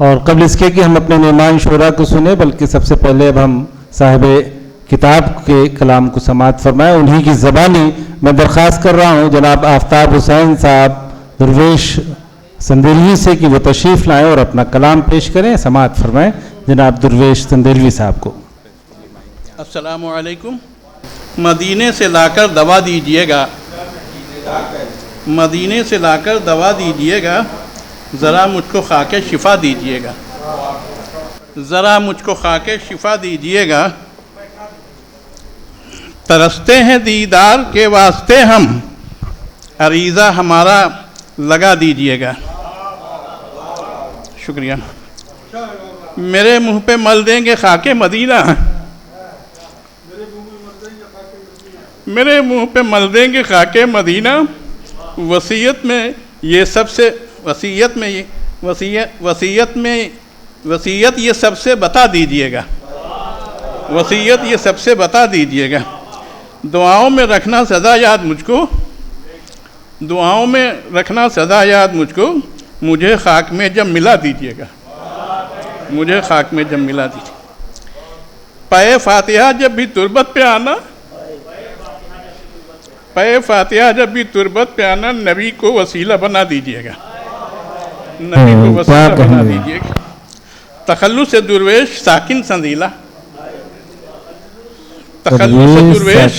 और कबल इसके कि हम अपने मेहमान शुरा को सुने, बल्कि सबसे पहले अब हम साहिब किताब के कलाम को समाअत फरमाएं। उन्हीं की ज़बानी मैं दरख्वास्त कर रहा हूँ जनाब आफ्ताब हुसैन साहब दरवेश संदेलवी से कि वो तशरीफ़ लाएँ और अपना कलाम पेश करें, समाअत फरमाएं जनाब दरवेश संदेलवी साहब को। अस्सलामु अलैकुम। मदीने से लाकर दवा दीजिएगा, मदीने से लाकर दवा दीजिएगा, ज़रा मुझको खाके शिफा दीजिएगा, ज़रा मुझको खाके शिफा दीजिएगा। तरसते हैं दीदार के वास्ते हम, अरीज़ा हमारा लगा दीजिएगा। शुक्रिया। मेरे मुंह पे मल देंगे खाके मदीना, मेरे मुंह पे मल देंगे खाके मदीना। वसीयत में ये सबसे वसीयत में ये वसीयत में वसीयत ये सबसे बता दीजिएगा, वसीयत ये सबसे बता दीजिएगा। दुआओं में रखना सदा याद मुझको, दुआओं में रखना सदा याद मुझको, मुझे खाक में जब मिला दीजिएगा, मुझे खाक में जब मिला दीजिए। पाए फातिहा जब भी तुरबत पे आना, पाए फातिहा जब भी तुरबत पे आना, नबी को वसीला बना दीजिएगा, नबी को वसीला बना दीजिएगा। तखल्लुस से दुर्वेश साकिन संदीला, तखल्लुस से दुर्वेश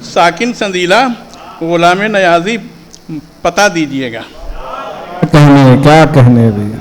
साकिन संदीला, गुलाम नयाजी पता दीजिएगा। क्या कहने भैया।